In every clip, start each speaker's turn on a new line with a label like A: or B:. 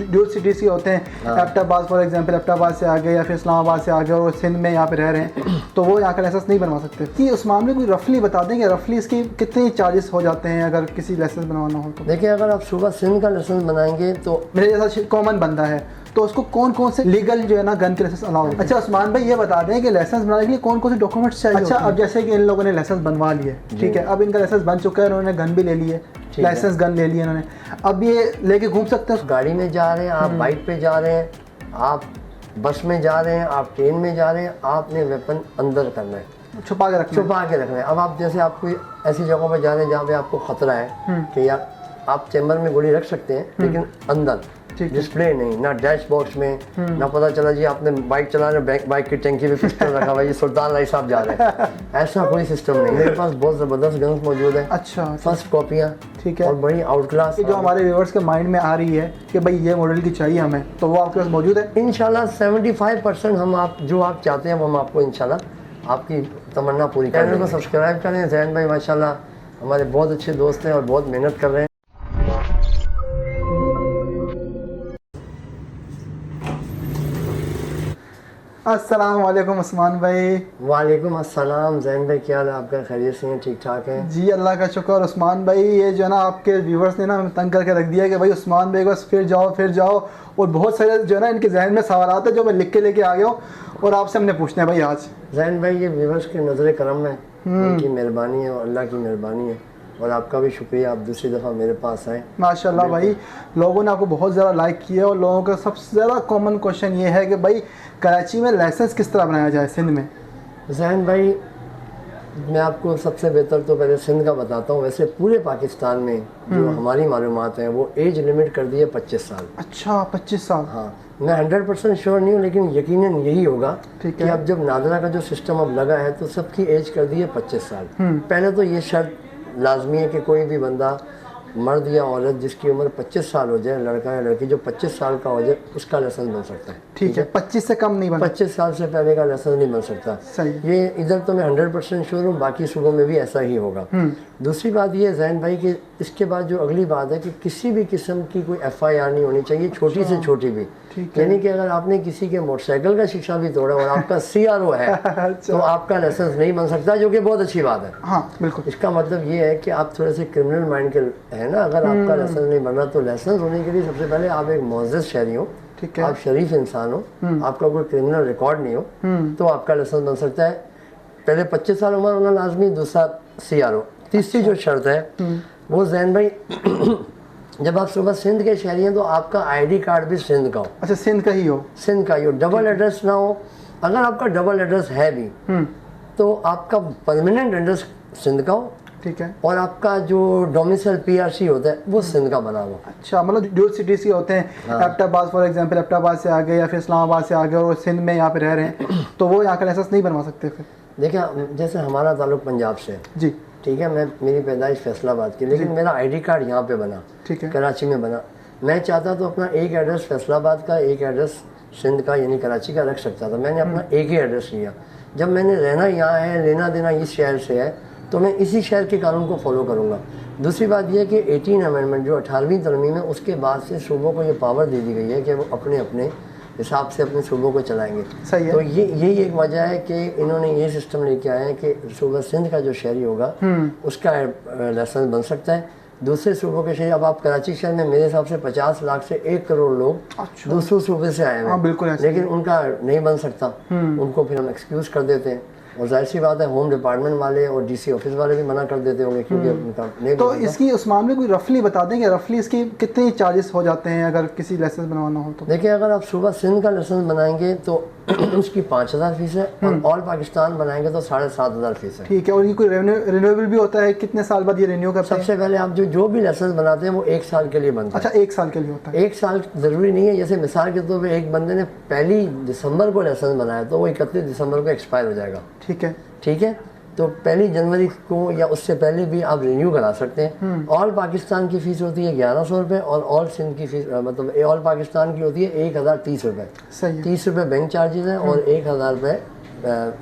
A: Dual cities के होते हैं, एबटाबाद फॉर एग्जांपल, एबटाबाद से आ गए या फिर इस्लामाबाद से आ गए और सिंध में यहाँ पे रह रहे हैं, तो वो यहाँ का लाइसेंस नहीं बनवा सकते। कि उस मामले को रफली बता दें कि रफली इसके कितने चार्जेस हो जाते हैं अगर किसी लाइसेंस बनवाना हो तो?
B: देखिए, अगर आप सुबह सिंध का लाइसेंस बनाएंगे तो
A: मेरे जैसा कॉमन बंदा है तो उसको कौन कौन से लीगल जो है ना गन के लाइसेंस अलाउ है? अच्छा उस्मान भाई, ये बता दें कि लाइसेंस बनाने के लिए कौन कौन से डॉक्यूमेंट्स चाहिए? अच्छा, अब जैसे कि इन लोगों ने लाइसेंस बनवा लिए, ठीक है, अब इनका लाइसेंस बन चुका है, उन्होंने गन भी ले ली है, लाइसेंस गन ले ली है इन्होंने, अब ये लेके घूम सकते हैं?
B: गाड़ी में जा रहे हैं आप, बाइक पे जा रहे हैं आप, बस में जा रहे हैं आप, ट्रेन में जा रहे हैं, आपने वेपन अंदर करना है,
A: छुपा के रखना है।
B: अब आप जैसे आप कोई ऐसी जगहों पर जा रहे हैं जहाँ पे आपको खतरा है कि यार आप चैम्बर में गोली रख सकते हैं, लेकिन अंदर डिस्प्ले नहीं, ना डैश बॉक्स में, ना पता चला जी आपने बाइक चला रहे, बाइक की टंकी में पिस्टल रखा हुआ, ये सुल्तान राय साहब जा रहे हैं, ऐसा कोई सिस्टम नहीं। मेरे पास बहुत ज़बरदस्त गन्स मौजूद है।
A: अच्छा,
B: फर्स्ट कॉपियाँ,
A: ठीक है,
B: और बड़ी आउट क्लास
A: जो हमारे व्यूअर्स के माइंड में आ रही है कि भाई ये मॉडल की चाहिए हमें, तो वो आपके पास मौजूद है
B: इंशाल्लाह। 75% हम आप जो आप चाहते हैं वो हम आपको इंशाल्लाह आपकी तमन्ना पूरी करें। चैनल को सब्सक्राइब करें। जैन भाई माशाल्लाह हमारे बहुत अच्छे दोस्त हैं और बहुत मेहनत कर रहे हैं।
A: अस्सलाम वालेकुम उस्मान भाई।
B: वालेकुम अस्सलाम। जैन भाई क्या हाल है आपका? खैरियत से हैं? ठीक ठाक हैं
A: जी, अल्लाह का शुक्र। उस्मान भाई, ये जो है ना आपके व्यूवर्स ने ना हमें तंग करके रख दिया कि भाई उस्मान भाई बस फिर जाओ, और बहुत सारे जो है ना इनके जहन में सवाल है जो मैं लिख के लेके आ गया हूँ और आपसे हमने पूछना है भाई आज।
B: जैन भाई, ये व्यूवर्स की नज़र करम है, उनकी मेहरबानी है और अल्लाह की मेहरबानी है, और आपका भी शुक्रिया, आप दूसरी दफ़ा मेरे पास आए।
A: माशाल्लाह भाई, लोगों ने आपको बहुत ज़्यादा लाइक किया और लोगों का सबसे ज़्यादा कॉमन क्वेश्चन ये है कि भाई कराची में लाइसेंस किस तरह बनाया जाए सिंध में?
B: जैन भाई, मैं आपको सबसे बेहतर तो पहले सिंध का बताता हूँ। वैसे पूरे पाकिस्तान में जो हमारी मालूमात हैं वो एज लिमिट कर दी है 25 साल।
A: अच्छा, 25 साल?
B: हाँ, मैं 100% श्योर नहीं हूँ, लेकिन यकीनन यही होगा
A: ठीक
B: कि
A: है।
B: अब जब नादरा का जो सिस्टम अब लगा है तो सबकी एज कर दी है 25 साल। पहले तो ये शर्त लाजमी है कि कोई भी बंदा, मर्द या औरत जिसकी उम्र 25 साल हो जाए, लड़का या लड़की जो 25 साल का हो जाए, उसका लाइसेंस बन सकता है।
A: ठीक है, 25 से कम नहीं बन?
B: 25 साल से पहले का लाइसेंस नहीं बन सकता।
A: सही।
B: ये इधर तो मैं 100% श्योर हूँ, बाकी सूबों में भी ऐसा ही होगा। दूसरी बात ये जैन भाई कि इसके बाद जो अगली बात है कि किसी भी किस्म की कोई FIR नहीं होनी चाहिए, छोटी से छोटी भी। यानी कि अगर आपने किसी के मोटरसाइकिल का शीशा भी तोड़ा और आपका CRO है तो आपका लाइसेंस नहीं बन सकता, जो कि बहुत अच्छी बात है।
A: हाँ बिल्कुल।
B: इसका मतलब ये है कि आप थोड़े से क्रिमिनल माइंड के है ना। अगर आपका लाइसेंस नहीं बना तो लाइसेंस होने के लिए सबसे पहले आप एक मुअज़्ज़ज़ शहरी हो,
A: ठीक है,
B: आप शरीफ इंसान हो, आपका कोई क्रिमिनल रिकॉर्ड नहीं हो, तो आपका लाइसेंस बन सकता है। पहले 25 साल उम्र होना लाजमी, दूसरा CRO। तीसरी जो शर्त है वो जैन भाई जब आप सुबह सिंध के शहरी हैं तो आपका ID कार्ड भी सिंध का हो।
A: अच्छा, सिंध का ही हो?
B: सिंध का ही हो, डबल एड्रेस ना हो। अगर आपका डबल एड्रेस है भी तो आपका परमानेंट एड्रेस सिंध का हो,
A: ठीक है,
B: और आपका जो डोमिसाइल PRC होता है वो सिंध का बना हुआ।
A: अच्छा, मतलब ड्यूल सिटीज़ के होते हैं, एबटाबाद फॉर एग्जांपल, एबटाबाद से आ गए या फिर इस्लामाबाद से आ गए और सिंध में यहाँ पे रह रहे हैं, तो वो यहाँ का लाइसेंस नहीं बनवा सकते फिर?
B: देखिए, जैसे हमारा ताल्लुक पंजाब से है,
A: जी,
B: ठीक है, मेरी पैदाइश फैसलाबाद की, लेकिन मेरा ID कार्ड यहाँ पे बना,
A: ठीक है,
B: कराची में बना। मैं चाहता तो अपना एक एड्रेस फैसलाबाद का, एक एड्रेस सिंध का यानी कराची का रख सकता था। मैंने अपना एक ही एड्रेस लिया। जब मैंने रहना यहाँ है, लेना देना इस शहर से है, तो मैं इसी शहर के कानून को फॉलो करूँगा। दूसरी बात यह है कि 18 अमेंडमेंट जो 18वीं तरमीम है, उसके बाद से सूबों को ये पावर दे दी गई है कि वो अपने अपने हिसाब से अपने सूबों को चलाएंगे।
A: सही है।
B: तो यही एक वजह है कि इन्होंने ये सिस्टम लेके आए हैं कि सूबा सिंध का जो शहरी होगा उसका लाइसेंस बन सकता है। दूसरे सूबों के शहरी, अब आप कराची शहर में मेरे हिसाब से 50 लाख से 1 करोड़ लोग दूसरे सूबे से आए
A: हाँ, बिल्कुल,
B: हैं, लेकिन उनका नहीं बन सकता। उनको फिर हम एक्सक्यूज़ कर देते हैं, और जाहिर सी बात है होम डिपार्टमेंट वाले और DC ऑफिस वाले भी मना कर देते होंगे क्योंकि उनका नहीं। तो
A: इसकी उस मामले को रफली बता दें कि रफली इसके कितने चार्जेस हो जाते हैं अगर किसी लाइसेंस बनवाना हो तो?
B: देखिए, अगर आप सुबह सिंध का लाइसेंस बनाएंगे तो उसकी 5000 फीस है, और ऑल पाकिस्तान बनाएंगे तो 7500 फीस है।
A: ठीक है, और ये कोई रिन्यूएबल भी होता है? कितने साल बाद ये रिन्यू करते हैं?
B: सबसे पहले आप जो भी लाइसेंस बनाते हैं वो 1 साल के लिए बनता है।
A: अच्छा, 1 साल के लिए होता है?
B: 1 साल ज़रूरी नहीं है। जैसे मिसाल के तौर पर एक बंदे ने 1 दिसंबर को लाइसेंस बनाया तो वो 31 दिसंबर को एक्सपायर हो जाएगा।
A: ठीक है,
B: ठीक है, तो 1 जनवरी को या उससे पहले भी आप रिन्यू करा सकते हैं। ऑल पाकिस्तान की फ़ीस होती है 1100 रुपये, और ऑल सिंध की फ़ीस मतलब ऑल पाकिस्तान की होती है 1030 रुपये।
A: सही है।
B: 30 रुपये बैंक चार्जेस हैं और 1000 रुपये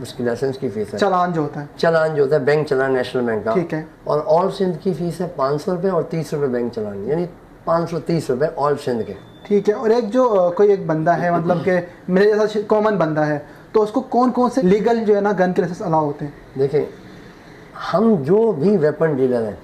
B: उसकी लाइसेंस की फ़ीस है।
A: चालान जो होता है?
B: चालान जो होता है बैंक चालान नेशनल बैंक का।
A: ठीक है।
B: और ऑल सिंध की फ़ीस है 500 रुपये और 30 रुपये बैंक चालान, यानी 530 रुपये ऑल सिंध के।
A: ठीक है। और एक जो कोई एक बंदा है मतलब कि मेरे जैसा कॉमन बंदा है, तो उसको कौन कौन से लीगल जो है ना गन के लाइसेंस अलाउ होते हैं?
B: देखिए, हम जो भी वेपन डीलर हैं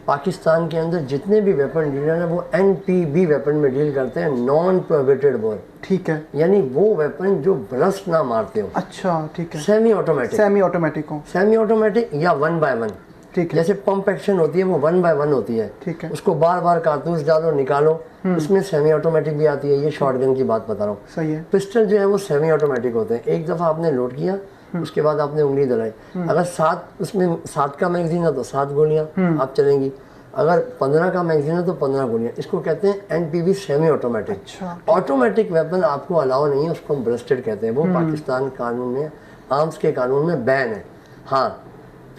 B: पाकिस्तान के अंदर, जितने भी वेपन डीलर हैं वो NPB वेपन में डील करते हैं, नॉन प्रोहिबिटेड बोर।
A: ठीक है।
B: यानी वो वेपन जो ब्रस्ट ना मारते हो।
A: अच्छा, ठीक है।
B: सेमी ऑटोमेटिक,
A: सेमी ऑटोमेटिक हो,
B: सेमी ऑटोमेटिक या 1 by 1।
A: ठीक है।
B: जैसे पंप एक्शन होती है वो 1 by 1 होती है।
A: ठीक है।
B: उसको बार बार कारतूस डालो निकालो। इसमें सेमी ऑटोमेटिक भी आती है, ये शॉटगन की बात बता रहा हूँ।
A: सही है।
B: पिस्टल जो है वो सेमी ऑटोमेटिक होते हैं। एक दफ़ा आपने लोड किया, उसके बाद आपने उंगली दलाई, अगर 7 का मैगजीन है तो 7 गोलियां आप चलेंगी, अगर 15 का मैगजीन है तो 15 गोलियां। इसको कहते हैं NPB सेमी ऑटोमेटिक।
A: अच्छा।
B: ऑटोमेटिक वेपन आपको अलाउ नहीं है, उसको हम ब्रस्टेड कहते हैं। वो पाकिस्तान कानून में, आर्म्स के कानून में बैन है। हाँ,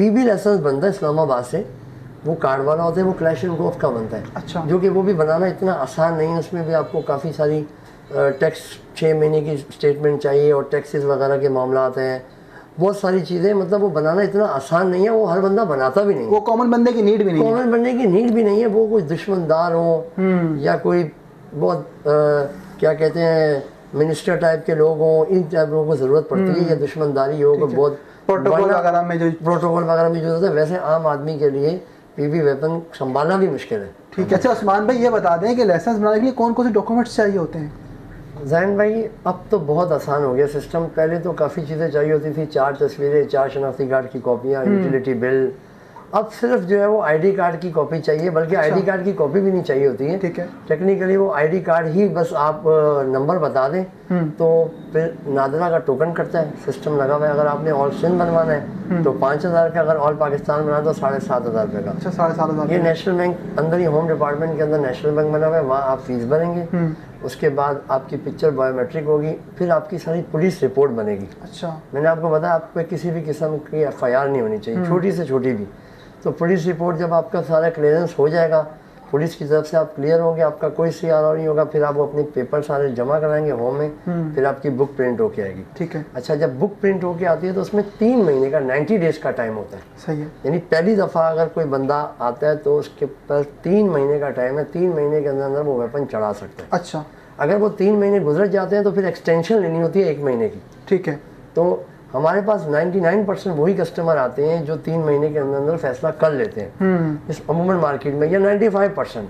B: PB लाइसेंस बनता है इस्लामाबाद से, वो कार्ड वाला होता है, वो क्लैशनकोफ का बनता है।
A: अच्छा।
B: जो कि वो भी बनाना इतना आसान नहीं है, उसमें भी आपको काफ़ी सारी टैक्स 6 महीने की स्टेटमेंट चाहिए और टैक्सेस वगैरह के मामला आते हैं, बहुत सारी चीज़ें। मतलब वो बनाना इतना आसान नहीं है, वो हर बंदा बनाता भी नहीं है।
A: वो कॉमन बंदे की नीड भी नहीं है।
B: कॉमन बनने की नीड भी नहीं है। वो कोई दुश्मनदार हो या कोई बहुत क्या कहते हैं मिनिस्टर टाइप के लोग हों, इन टाइप लोगों को ज़रूरत पड़ती है, या दुश्मनदारी हो बहुत
A: प्रोटोकॉल वगैरह में जो
B: जरूरत है। वैसे आम आदमी के लिए PB वेपन संभालना भी मुश्किल है।
A: ठीक है। अच्छा उस्मान भाई, ये बता दें कि लाइसेंस बनाने के लिए कौन कौन से डॉक्यूमेंट्स चाहिए होते हैं?
B: जैन भाई, अब तो बहुत आसान हो गया सिस्टम। पहले तो काफ़ी चीज़ें चाहिए होती थी, 4 तस्वीरें, 4 शनाख्ती कार्ड की कॉपियाँ, यूटिलिटी बिल। अब सिर्फ जो है वो ID कार्ड की कॉपी चाहिए, बल्कि ID कार्ड की कॉपी भी नहीं चाहिए होती है।
A: ठीक है।
B: टेक्निकली वो ID कार्ड ही बस आप नंबर बता दें तो फिर नादरा का टोकन करता है, सिस्टम लगा हुआ है। अगर आपने ऑल सिंध बनवाना है तो 5000 का, अगर ऑल पाकिस्तान बना तो 7500 रुपये का।
A: अच्छा, 7500।
B: ये नेशनल बैंक अंदर ही, होम डिपार्टमेंट के अंदर नेशनल बैंक बना हुआ है, वहाँ आप फीस भरेंगे। उसके बाद आपकी पिक्चर बायोमेट्रिक होगी, फिर आपकी सारी पुलिस रिपोर्ट बनेगी।
A: अच्छा।
B: मैंने आपको बताया आप पे किसी भी किस्म की FIR नहीं होनी चाहिए, छोटी से छोटी भी। तो पुलिस रिपोर्ट जब आपका सारा क्लियरेंस हो जाएगा, पुलिस की तरफ से आप क्लियर होंगे, आपका कोई CRO नहीं होगा, फिर आप वो अपने पेपर सारे जमा कराएंगे होम में, फिर आपकी बुक प्रिंट होके आएगी।
A: ठीक है।
B: अच्छा, जब बुक प्रिंट होके आती है तो उसमें 3 महीने का 90 डेज का टाइम होता है।
A: सही है।
B: यानी पहली दफ़ा अगर कोई बंदा आता है तो उसके पास 3 महीने का टाइम है, 3 महीने के अंदर अंदर वो वेपन चढ़ा सकता है।
A: अच्छा।
B: अगर वो 3 महीने गुजर जाते हैं तो फिर एक्सटेंशन लेनी होती है 1 महीने की।
A: ठीक है।
B: तो हमारे पास 99% वही कस्टमर आते हैं जो 3 महीने के अंदर अंदर फैसला कर लेते हैं इस अमूमन मार्केट में, या 95%।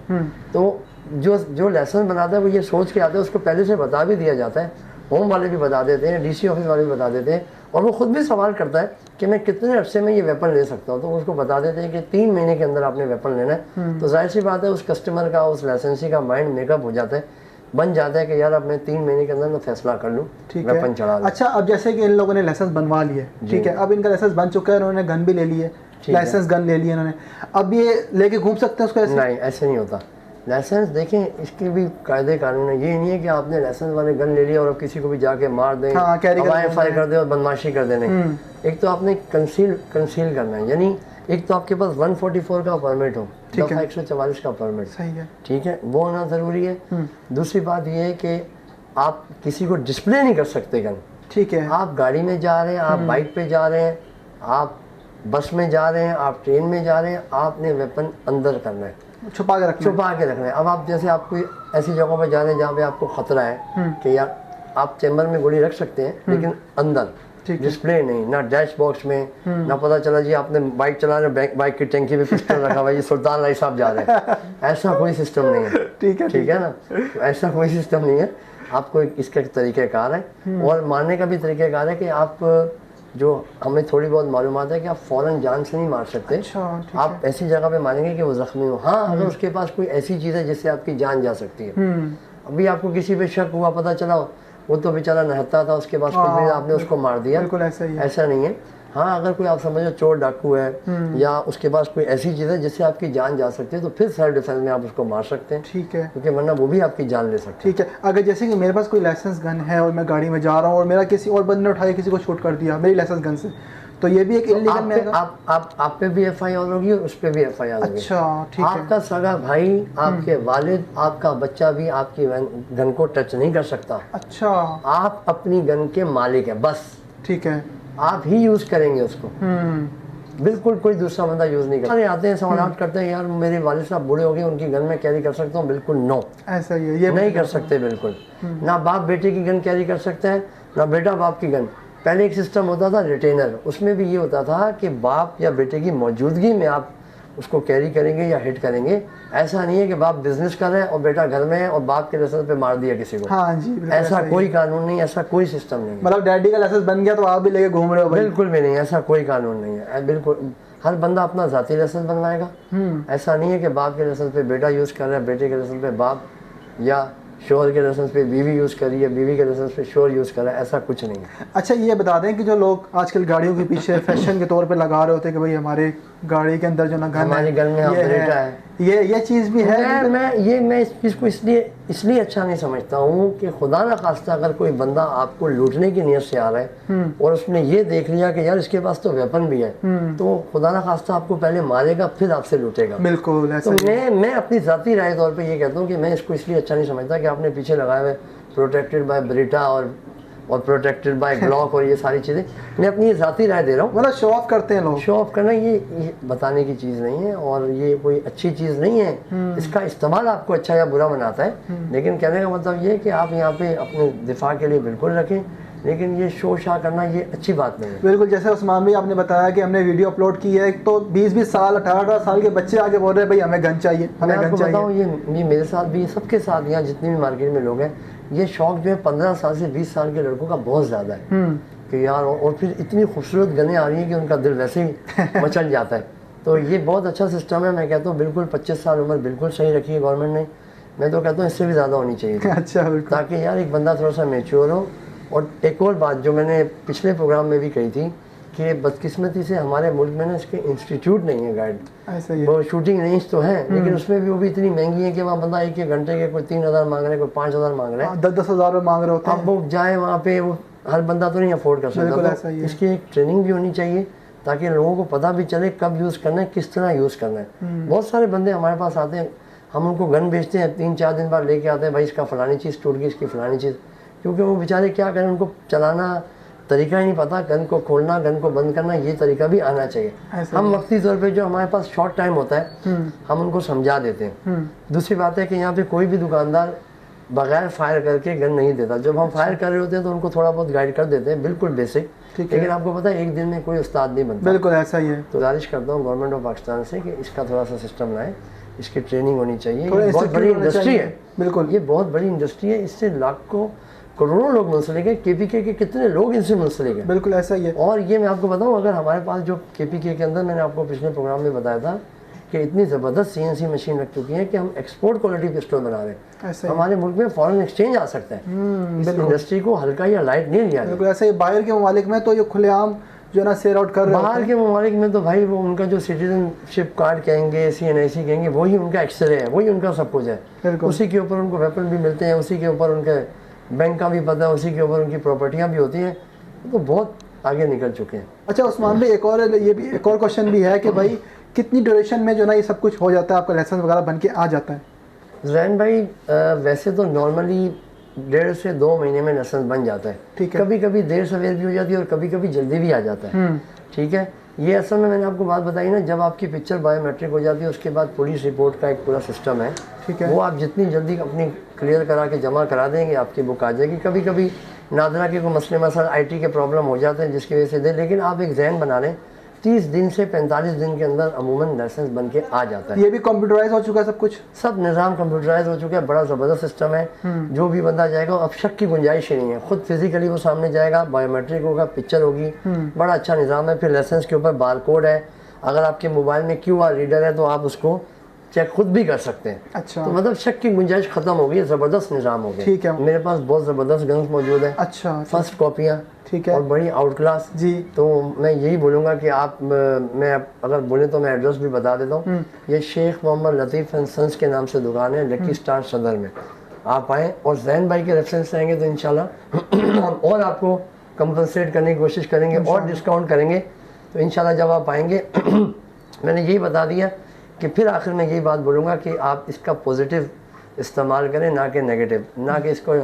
B: तो जो लाइसेंस बनाता है वो ये सोच के आता है, उसको पहले से बता भी दिया जाता है, होम वाले भी बता देते हैं, DC ऑफिस वाले भी बता देते हैं, और वो खुद भी सवाल करता है कि मैं कितने अरसे में ये वेपन ले सकता हूँ। तो उसको बता देते हैं कि 3 महीने के अंदर आपने वेपन लेना है। तो जाहिर सी बात है उस कस्टमर का, उस लाइसेंसी का माइंड मेकअप हो जाता है, बन जाता है कि यार अब मैं 3 महीने के अंदर मैं फैसला कर लूँ, वेपन चढ़ा लूँ।
A: अच्छा, अब जैसे कि इन लोगों ने लाइसेंस बनवा लिए, ठीक है, अब इनका लाइसेंस बन चुका है, उन्होंने गन भी ले ली है, लाइसेंस गन ले लिया इन्होंने, अब ये लेके घूम सकते हैं उसको? ऐसे
B: नहीं, ऐसे नहीं होता। लाइसेंस देखें, इसके भी कायदे कानून है। ये नहीं है कि आपने लाइसेंस वाले गन ले लिया और अब किसी को भी जाके मार दें, फायर कर दे और बदमाशी कर दें। एक तो आपने कंसील करना है, यानी एक तो आपके पास 144 का परमिट हो, 144 का परमिट,
A: सही है,
B: ठीक है, वो होना ज़रूरी है। दूसरी बात ये है कि आप किसी को डिस्प्ले नहीं कर सकते गन,
A: ठीक है।
B: आप गाड़ी में जा रहे हैं, आप बाइक पे जा रहे हैं, आप बस में जा रहे हैं, आप ट्रेन में जा रहे हैं, आपने वेपन अंदर करना है,
A: छुपा के रखना है।
B: अब आप जैसे आप कोई ऐसी जगहों पर जा रहे हैं जहाँ पे आपको खतरा है कि यार आप चैम्बर में गोली रख सकते हैं, लेकिन अंदर डिस्प्ले नहीं, ना डैश बॉक्स में, ना पता चला जी आपने बाइक चला रहे, बाइक की टंकी पे पिस्टल रखा हुआ है, ये सुल्तान राय साहब जा रहे हैं, ऐसा कोई सिस्टम नहीं है। ठीक है ना, ऐसा कोई सिस्टम नहीं है। आपको इसका तरीक़ेकार है, और मारने का भी तरीक़ेकार है कि आप जो हमें थोड़ी बहुत मालूमात है कि आप फ़ौरन जान से नहीं मार सकते।
A: अच्छा,
B: आप ऐसी जगह पे मारेंगे कि वो ज़ख्मी हो। हाँ, अगर उसके पास कोई ऐसी चीज़ है जिससे आपकी जान जा सकती है। अभी आपको किसी पे शक हुआ, पता चला वो तो बेचारा नहता था, उसके पास कुछ भी, आपने उसको मार दिया,
A: बिल्कुल ऐसा ही है।
B: ऐसा नहीं है। हाँ, अगर कोई आप समझो चोर डाकू है या उसके पास कोई ऐसी चीज़ है जिससे आपकी जान जा सकती है, तो फिर सेल्फ डिफेंस में आप उसको मार सकते हैं। ठीक है, क्योंकि वरना वो भी आपकी जान ले सकते हैं।
A: ठीक है। अगर जैसे कि मेरे पास कोई लाइसेंस गन है और मैं गाड़ी में जा रहा हूँ और मेरा किसी और बंदे ने उठा के किसी को शूट कर दिया मेरी लाइसेंस गन से, तो ये भी एक इल्लीगल में आएगा?
B: आप पे भी FIR होगी और उस पे भी FIR होगी।
A: अच्छा, ठीक है।
B: आपका सगा भाई, आपके वालिद, आपका बच्चा भी आपकी गन को टच नहीं कर सकता।
A: अच्छा,
B: आप अपनी गन के मालिक हैं बस।
A: ठीक है,
B: आप ही यूज करेंगे उसको। बिल्कुल कोई दूसरा बंदा यूज़ नहीं करता। आते हैं सवाल करते हैं, यार मेरे वालिद साहब बूढ़े हो गए, उनकी गन मैं कैरी कर सकता हूँ? बिल्कुल नो,
A: ऐसा ही है, ये
B: नहीं कर सकते बिल्कुल। ना बाप बेटे की गन कैरी कर सकते हैं, ना बेटा बाप की गन। पहले एक सिस्टम होता था रिटेनर, उसमें भी ये होता था कि बाप या बेटे की मौजूदगी में आप उसको कैरी करेंगे या हिट करेंगे। ऐसा नहीं है कि बाप बिजनेस कर रहे हैं और बेटा घर में है और बाप के लाइसेंस पे मार दिया किसी को।
A: हाँ जी,
B: ऐसा कोई कानून नहीं, ऐसा कोई सिस्टम नहीं है।
A: मतलब डैडी का लाइसेंस बन गया तो आप भी लेके घूम रहे हो भाई?
B: बिल्कुल भी नहीं, ऐसा कोई कानून नहीं है। बिल्कुल हर बंदा अपना ज़ाती लाइसेंस बनवाएगा। ऐसा नहीं है कि बाप के लाइसेंस पे बेटा यूज़ कर रहा है, बेटे के लाइसेंस पे बाप, या शोहर के लाइसेंस पे बीवी यूज़ कर रही है, बीवी के लाइसेंस पे शोहर यूज़ कर रहा है, ऐसा कुछ नहीं है।
A: अच्छा ये बता दें कि जो लोग आजकल गाड़ियों के पीछे फैशन के तौर पे लगा रहे होते हैं कि भाई हमारी गाड़ी के अंदर जो ना गन है,
B: हमारी गन में ऑपरेटर है,
A: ये चीज़ भी है।
B: मैं इस चीज़ को इसलिए अच्छा नहीं समझता हूँ कि खुदा ना खास्ता अगर कोई बंदा आपको लूटने की नीयत से आ रहा है और उसने ये देख लिया कि यार इसके पास तो वेपन भी है, तो खुदा ना खास्ता आपको पहले मारेगा फिर आपसे लूटेगा।
A: बिल्कुल ऐसा
B: तो मैं अपनी ज़ाती राय तौर पे ये कहता हूँ कि मैं इसको इसलिए अच्छा नहीं समझता कि आपने पीछे लगाए हुए प्रोटेक्टेड बाय ब्रिटा और प्रोटेक्टेड बाय ग्लॉक और ये सारी चीज़ें। मैं अपनी ये ज़ाती राय दे रहा हूँ।
A: मतलब शो ऑफ करते हैं लोग।
B: शो ऑफ करना ये बताने की चीज़ नहीं है और ये कोई अच्छी चीज़ नहीं है। इसका इस्तेमाल आपको अच्छा या बुरा बनाता है, लेकिन कहने का मतलब ये है कि आप यहाँ पे अपने दिफा के लिए बिल्कुल रखें, लेकिन ये शो शाह करना ये अच्छी बात नहीं है।
A: बिल्कुल, जैसे उस्मान भाई आपने बताया कि हमने वीडियो अपलोड की है तो 20-20 साल 18 साल के बच्चे आगे बोल रहे हैं भाई हमें गन चाहिए, हमें गन चाहिए।
B: बताऊँ ये मेरे साथ भी, सबके साथ, यहाँ जितने भी मार्केट में लोग हैं, ये शौक जो है 15 साल से 20 साल के लड़कों का बहुत ज़्यादा है कि यार, और फिर इतनी खूबसूरत गनें आ रही हैं कि उनका दिल वैसे ही मचल जाता है। तो ये बहुत अच्छा सिस्टम है। मैं कहता हूँ बिल्कुल 25 साल उम्र बिल्कुल सही रखी है गवर्नमेंट ने। मैं तो कहता हूँ इससे भी ज़्यादा होनी चाहिए।
A: अच्छा,
B: ताकि यार एक बंदा थोड़ा सा मैच्योर हो। और एक और बात जो मैंने पिछले प्रोग्राम में भी कही थी कि बदकिस्मती से हमारे मुल्क में ना इसके इंस्टीट्यूट नहीं है गाइड।
A: ऐसा ही
B: वो शूटिंग रेंज तो है, लेकिन उसमें भी वो भी इतनी महंगी है कि वहाँ बंदा एक घंटे के कोई 3,000 मांग रहे हैं, कोई 5,000 मांग रहे हैं,
A: 10-10 हज़ार मांग रहे होते हैं।
B: अब वो जाए वहाँ पे, वो हर बंदा तो नहीं अफोर्ड कर सकता। तो इसकी एक ट्रेनिंग भी होनी चाहिए ताकि लोगों को पता भी चले कब यूज़ करना है, किस तरह यूज़ करना है। बहुत सारे बंदे हमारे पास आते हैं, हम उनको गन बेचते हैं, 3-4 दिन बाद लेके आते हैं, भाई इसका फलानी चीज़ टूट गई, इसकी फलानी चीज़, क्योंकि वो बेचारे क्या करें, उनको चलाना तरीका ही नहीं पता। गन को खोलना, गन को बंद करना, ये तरीका भी आना चाहिए। हम वक्ती तौर पे जो हमारे पास शॉर्ट टाइम होता है हम उनको समझा देते हैं। दूसरी बात है कि यहाँ पे कोई भी दुकानदार बगैर फायर करके गन नहीं देता। जब हम फायर कर रहे होते हैं तो उनको थोड़ा बहुत गाइड कर देते हैं, बिल्कुल बेसिक। लेकिन आपको पता है एक दिन में कोई उस्ताद नहीं बनता।
A: बिल्कुल ऐसा ही है।
B: तो गुजारिश करता हूँ गवर्नमेंट ऑफ पाकिस्तान से कि इसका थोड़ा सा सिस्टम लाए, इसकी ट्रेनिंग होनी चाहिए। ये बहुत बड़ी इंडस्ट्री है।
A: बिल्कुल,
B: ये बहुत बड़ी इंडस्ट्री है, इससे लाखों करोड़ों लोग मुंसलिक हैं। केपीके के कितने लोग इनसे मुंसलिक हैं।
A: बिल्कुल ऐसा ही है।
B: और ये मैं आपको बताऊं, अगर हमारे पास जो केपीके के अंदर, मैंने आपको पिछले प्रोग्राम में बताया था कि इतनी ज़बरदस्त सीएनसी मशीन रख चुकी है कि हम एक्सपोर्ट क्वालिटी पिस्टल बना रहे हैं। हमारे मुल्क में फॉरेन एक्सचेंज आ सकता है। इस इंडस्ट्री को हल्का या लाइट नहीं लिया।
A: बिल्कुल ऐसे ही बाहर के ममालिक में तो ये खुलेआम जो ना सेल आउट कर रहे हैं।
B: बाहर के ममालिक में तो भाई वो उनका जो सिटीजनशिप कार्ड कहेंगे, CNIC कहेंगे, वही उनका एक्सरे है, वही उनका सब कुछ है। उसी के ऊपर उनको वेपन भी मिलते हैं, उसी के ऊपर उनके बैंक का भी पता है, उसी के ऊपर उनकी प्रॉपर्टियाँ भी होती हैं। तो बहुत आगे निकल चुके हैं।
A: अच्छा उस्मान भाई, एक और क्वेश्चन भी है कि भाई कितनी ड्यूरेशन में जो ना ये सब कुछ हो जाता है, आपका लाइसेंस वगैरह बन के आ जाता है?
B: जैन भाई वैसे तो नॉर्मली 1.5 से 2 महीने में लाइसेंस बन जाता है।
A: ठीक है।
B: कभी कभी देर सवेर भी हो जाती है और कभी कभी जल्दी भी आ जाता है। ठीक है। ये असल में मैंने आपको बात बताई ना, जब आपकी पिक्चर बायोमेट्रिक हो जाती है उसके बाद पुलिस रिपोर्ट का एक पूरा सिस्टम है।
A: ठीक है।
B: वो आप जितनी जल्दी अपनी क्लियर करा के जमा करा देंगे आपकी बुक आ जाएगी। कभी कभी नादरा के कोई मसले मसाल IT के प्रॉब्लम हो जाते हैं जिसकी वजह से दे, लेकिन आप एक जहन बना लें 30 दिन से 45 दिन के अंदर अमूमन लाइसेंस बन के आ जाता है।
A: ये भी कंप्यूटराइज हो चुका है सब कुछ? सब
B: निज़ाम कंप्यूटराइज हो चुका है, बड़ा ज़बरदस्त सिस्टम है। जो भी बंदा जाएगा अब शक की गुंजाइश ही नहीं है, खुद फिजिकली वो सामने जाएगा, बायोमेट्रिक होगा, पिक्चर होगी, बड़ा अच्छा निज़ाम है। फिर लाइसेंस के ऊपर बार कोड है, अगर आपके मोबाइल में QR रीडर है तो आप उसको चेक खुद भी कर सकते हैं।
A: अच्छा।
B: तो मतलब शक की गुंजाइश खत्म हो गई, ज़बरदस्त निज़ाम हो गया।
A: ठीक है।
B: मेरे पास बहुत ज़बरदस्त गन्स मौजूद है।
A: अच्छा।
B: फर्स्ट कॉपियाँ।
A: ठीक है।
B: और बड़ी आउट क्लास
A: जी।
B: तो मैं यही बोलूँगा कि आप, मैं अगर बोले तो मैं एड्रेस भी बता देता हूँ। ये शेख मोहम्मद लतीफ़ एंड सन्स के नाम से दुकान है, लकी स्टार सदर में। आप आएँ और जैन भाई के रेफरेंस रहेंगे तो इंशाल्लाह हम और आपको कंपनसेट करने की कोशिश करेंगे और डिस्काउंट करेंगे। तो इंशाल्लाह जब आप आएंगे मैंने यही बता दिया कि फिर आखिर में यही बात बोलूँगा कि आप इसका पॉजिटिव इस्तेमाल करें, ना कि नेगेटिव, ना कि इसको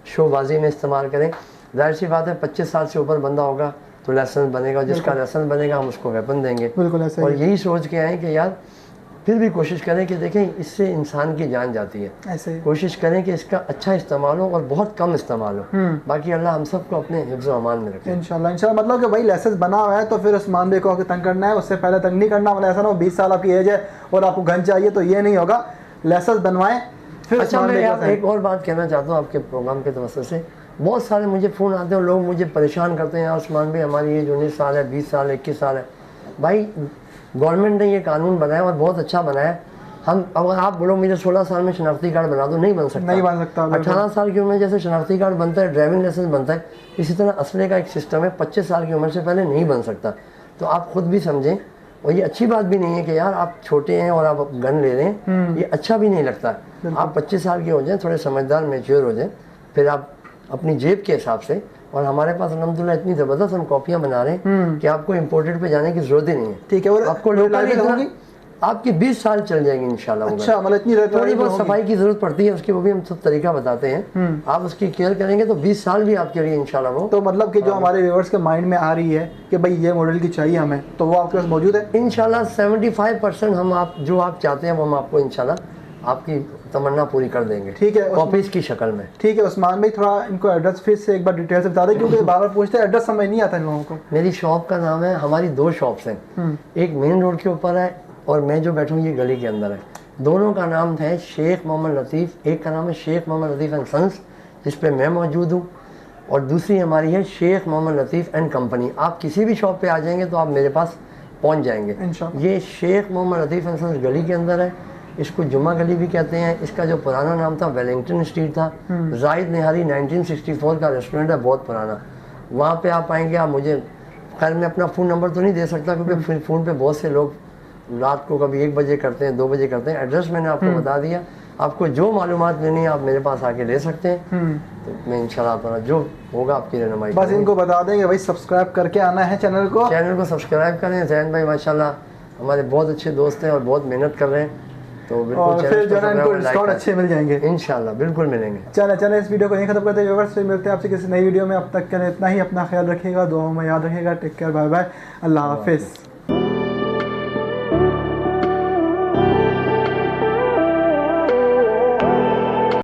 B: शोबाजी में इस्तेमाल करें। जाहिर सी बात है 25 साल से ऊपर बंदा होगा तो लाइसेंस बनेगा, जिसका लाइसेंस बनेगा हम उसको वेपन देंगे।
A: बिल्कुल ऐसा ही
B: और
A: है।
B: यही सोच के आए कि यार फिर भी कोशिश करें कि देखें इससे इंसान की जान जाती है,
A: ऐसे ही।
B: कोशिश करें कि इसका अच्छा इस्तेमाल हो और बहुत कम इस्तेमाल हो। बाकी अल्लाह हम सबको अपने हिफ्ज़ व अमान में रखे।
A: इंशाल्लाह मतलब कि भाई लाइसेंस बना हुआ है तो फिर उस्मान भाई को आके तंग करना है, उससे पहले तंग नहीं करना। मतलब ऐसा ना हो 20 साल आपकी एज है और आपको गन चाहिए, तो ये नहीं होगा। लाइसेंस बनवाएं फिर
B: अच्छा,
A: उस्मान भाई
B: मैं
A: को
B: आप एक और बात कहना चाहता हूँ आपके प्रोग्राम के तवज्जो से। बहुत सारे मुझे फ़ोन आते हैं, लोग मुझे परेशान करते हैं, यार उस्मान भाई हमारी एज 19 साल है, 20 साल, 21 साल है। भाई गवर्नमेंट ने ये कानून बनाया और बहुत अच्छा बनाया। हम अगर आप बोलो मुझे 16 साल में शनाख्ती कार्ड बना दो, नहीं बन सकता।
A: नहीं बन सकता।
B: 18 साल की उम्र में जैसे शनाख्ती कार्ड बनता है, ड्राइविंग लाइसेंस बनता है, इसी तरह असले का एक सिस्टम है, 25 साल की उम्र से पहले नहीं बन सकता। तो आप खुद भी समझें, और ये अच्छी बात भी नहीं है कि यार आप छोटे हैं और आप गन ले रहे हैं, ये अच्छा भी नहीं लगता। आप 25 साल के हो जाएं, थोड़े समझदार मैच्योर हो जाएं, फिर आप अपनी जेब के हिसाब से। और हमारे पास अल्हम्दुलिल्लाह इतनी ज़बरदस्त हम कॉपियाँ बना रहे हैं कि आपको इम्पोर्टेड पे जाने की ज़रूरत ही नहीं है।
A: ठीक है। और
B: आपको लोकल आपकी 20 साल चल जाएगी इंशाल्लाह।
A: अच्छा, मतलब इतनी
B: थोड़ी बहुत सफाई की जरूरत पड़ती है उसकी, वो भी हम सब तरीका बताते हैं। आप उसकी केयर करेंगे तो 20 साल भी आपके लिए इंशाल्लाह वो।
A: तो मतलब कि जो हमारे व्यूअर्स के माइंड में आ रही है कि भाई ये मॉडल की चाहिए हमें, तो वो आपके पास मौजूद है
B: इंशाल्लाह। 75% हम आप जो आप चाहते हैं वो हम आपको इंशाल्लाह आपकी तमन्ना पूरी कर देंगे।
A: ठीक है,
B: कॉपीज की शक्ल में।
A: ठीक है उस्मान भाई, थोड़ा इनको एड्रेस फिर से एक बार डिटेल से बता दें, क्योंकि बार बार पूछते हैं, एड्रेस समझ नहीं आता इन लोगों को।
B: मेरी शॉप का नाम है, हमारी 2 शॉप्स हैं, एक मेन रोड के ऊपर है और मैं जो बैठा हूँ ये गली के अंदर है। दोनों का नाम है शेख मोहम्मद लतीफ़। एक का नाम है शेख मोहम्मद लतीफ़ एंड सन्स, जिस पे मैं मौजूद हूँ, और दूसरी हमारी है शेख मोहम्मद लतीफ़ एंड कंपनी। आप किसी भी शॉप पे आ जाएंगे तो आप मेरे पास पहुँच जाएंगे। ये शेख मोहम्मद लतीफ़ एंड सन्स गली के अंदर है। इसको जुम्मा गली भी कहते हैं। इसका जो पुराना नाम था वेलिंगटन स्ट्रीट था। जाहिद निहारी 1964 का रेस्टोरेंट है, बहुत पुराना। वहाँ पे आप आएंगे। आप मुझे, खैर मैं अपना फ़ोन नंबर तो नहीं दे सकता क्योंकि फ़ोन पे बहुत से लोग रात को कभी 1 बजे करते हैं, 2 बजे करते हैं। एड्रेस मैंने आपको बता दिया। आपको जो मालूमात लेनी है आप मेरे पास आके ले सकते हैं। तो मैं इंशाल्लाह ताला जो होगा आपकी रहनुमाई।
A: बस इनको बता देंगे भाई सब्सक्राइब करके आना है चैनल को
B: सब्सक्राइब करें। जैन भाई माशाल्लाह हमारे बहुत अच्छे दोस्त हैं और बहुत मेहनत कर रहे हैं, तो बिल्कुल
A: और फिर जो है इनको डिस्काउंट अच्छे मिल जाएंगे
B: इंशाल्लाह, बिल्कुल मिलेंगे।
A: चले इस वीडियो को यहीं खत्म करते हैं व्यूअर्स। फिर मिलते हैं आपसे किसी नई वीडियो में। अब तक के लिए इतना ही। अपना ख्याल रखिएगा, दुआओं में याद रखिएगा। टेक केयर, बाय बाय, अल्लाह हाफिज़।